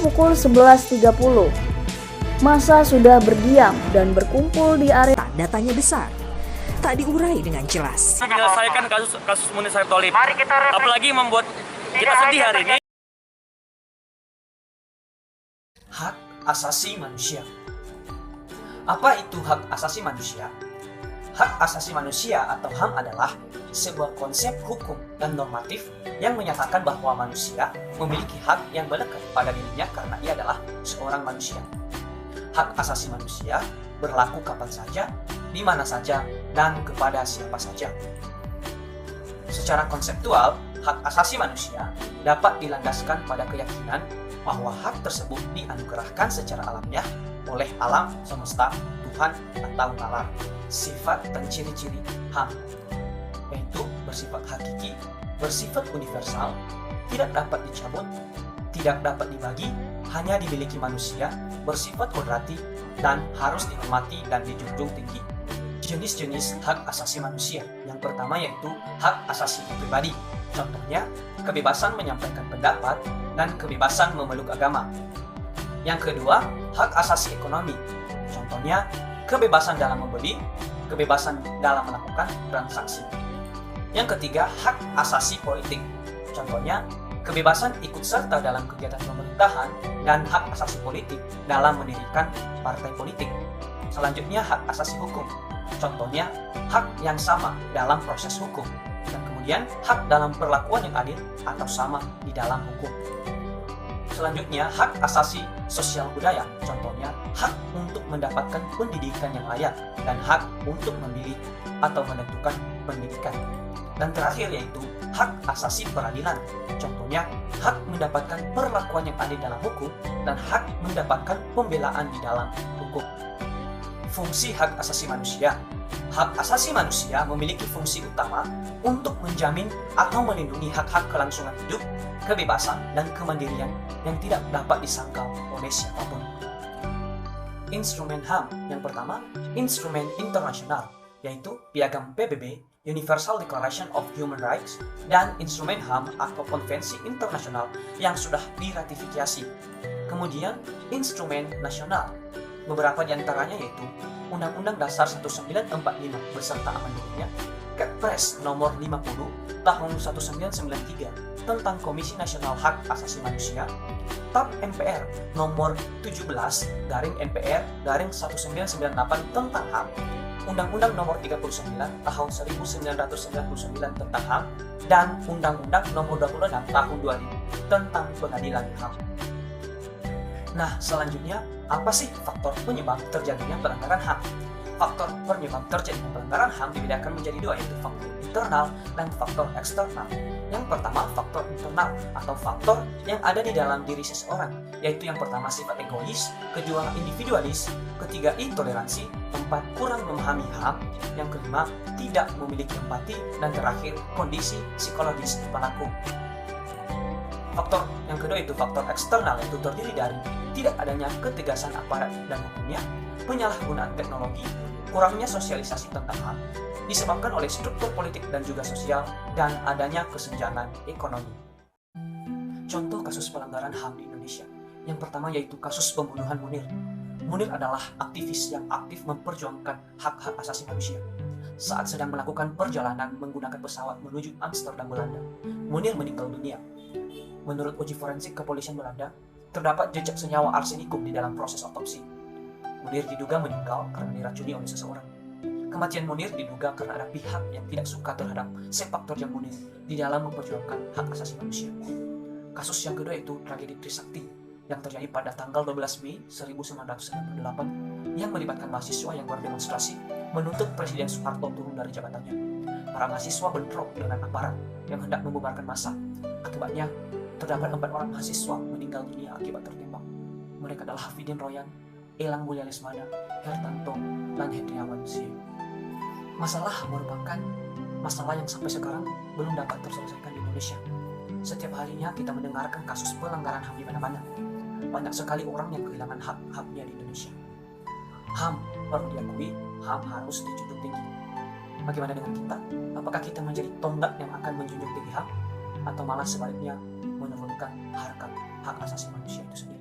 pukul 11.30. Massa sudah berdiam dan berkumpul di area. Datanya besar, tak diurai dengan jelas. Menyelesaikan kasus Munir Said Tholib. Apalagi membuat kita sedih hari ini. Hak asasi manusia. Apa itu hak asasi manusia? Hak asasi manusia atau HAM adalah sebuah konsep hukum dan normatif yang menyatakan bahwa manusia memiliki hak yang melekat pada dirinya karena ia adalah seorang manusia. Hak asasi manusia berlaku kapan saja, di mana saja, dan kepada siapa saja. Secara konseptual, hak asasi manusia dapat dilandaskan pada keyakinan bahwa hak tersebut dianugerahkan secara alamiah oleh alam semesta, Tuhan, atau nalar. Sifat dan ciri-ciri HAM yaitu bersifat hakiki, bersifat universal, tidak dapat dicabut, tidak dapat dibagi, hanya dimiliki manusia, bersifat kodrati, dan harus dihormati dan dijunjung tinggi. Jenis-jenis hak asasi manusia. Yang pertama yaitu hak asasi pribadi. Contohnya, kebebasan menyampaikan pendapat dan kebebasan memeluk agama. Yang kedua, hak asasi ekonomi. Contohnya, kebebasan dalam membeli, kebebasan dalam melakukan transaksi. Yang ketiga, hak asasi politik. Contohnya, kebebasan ikut serta dalam kegiatan pemerintahan dan hak asasi politik dalam mendirikan partai politik. Selanjutnya, hak asasi hukum. Contohnya, hak yang sama dalam proses hukum. Dan kemudian, hak dalam perlakuan yang adil atau sama di dalam hukum. Selanjutnya, hak asasi sosial budaya. Contohnya, hak untuk mendapatkan pendidikan yang layak dan hak untuk memilih atau menentukan pendidikan. Dan terakhir yaitu hak asasi peradilan. Contohnya, hak mendapatkan perlakuan yang adil dalam hukum dan hak mendapatkan pembelaan di dalam hukum. Fungsi hak asasi manusia. Hak asasi manusia memiliki fungsi utama untuk menjamin atau melindungi hak-hak kelangsungan hidup, kebebasan, dan kemandirian yang tidak dapat disangkal oleh siapapun. Instrumen HAM yang pertama, instrumen internasional, yaitu Piagam PBB, Universal Declaration of Human Rights, dan instrumen HAM atau konvensi internasional yang sudah diratifikasi. Kemudian, instrumen nasional. Beberapa di antaranya yaitu Undang-Undang Dasar 1945 beserta amandemennya, Kepres nomor 50 tahun 1993 tentang Komisi Nasional Hak Asasi Manusia, TAP MPR nomor 17 MPR 1998 tentang HAM, Undang-Undang nomor 39 tahun 1999 tentang HAM, dan Undang-Undang nomor 26 tahun 2000 tentang pengadilan HAM. Nah, selanjutnya, apa sih faktor penyebab terjadinya pelanggaran HAM? Faktor penyebab terjadinya pelanggaran HAM dibedakan menjadi dua, yaitu faktor internal dan faktor eksternal. Yang pertama, faktor internal atau faktor yang ada di dalam diri seseorang, yaitu yang pertama sifat egois, kedua individualis, ketiga intoleransi, keempat kurang memahami HAM, yang kelima tidak memiliki empati, dan terakhir kondisi psikologis pelaku. Faktor yang kedua itu faktor eksternal, yaitu terdiri dari tidak adanya ketegasan aparat dan hukumnya, penyalahgunaan teknologi, kurangnya sosialisasi tentang HAM, disebabkan oleh struktur politik dan juga sosial, dan adanya kesenjangan ekonomi. Contoh kasus pelanggaran HAM di Indonesia. Yang pertama yaitu kasus pembunuhan Munir. Munir adalah aktivis yang aktif memperjuangkan hak-hak asasi manusia. Saat sedang melakukan perjalanan menggunakan pesawat menuju Amsterdam, Belanda, Munir meninggal dunia. Menurut uji forensik kepolisian Belanda, terdapat jejak senyawa arsenikum di dalam proses otopsi. Munir diduga meninggal karena diracuni oleh seseorang. Kematian Munir diduga karena ada pihak yang tidak suka terhadap sepak terjang Munir di dalam memperjuangkan hak asasi manusia. Kasus yang kedua itu tragedi Trisakti yang terjadi pada tanggal 12 Mei 1998 yang melibatkan mahasiswa yang berdemonstrasi menuntut Presiden Soeharto turun dari jabatannya. Para mahasiswa bentrok dengan aparat yang hendak membubarkan massa. Akibatnya, terdapat 4 orang mahasiswa meninggal dunia akibat tertembak. Mereka adalah Hafidin Royan, Elang Mulia Lesmana, Hertanto, dan Hendriawan Sie. Masalah merupakan masalah yang sampai sekarang belum dapat terselesaikan di Indonesia. Setiap harinya kita mendengarkan kasus pelanggaran HAM di mana-mana. Banyak sekali orang yang kehilangan hak-haknya di Indonesia. HAM perlu diakui, HAM harus dijunjung tinggi. Bagaimana dengan kita? Apakah kita menjadi tonggak yang akan menjunjung tinggi HAM? Atau malah sebaliknya menurunkan harkat hak asasi manusia itu sendiri?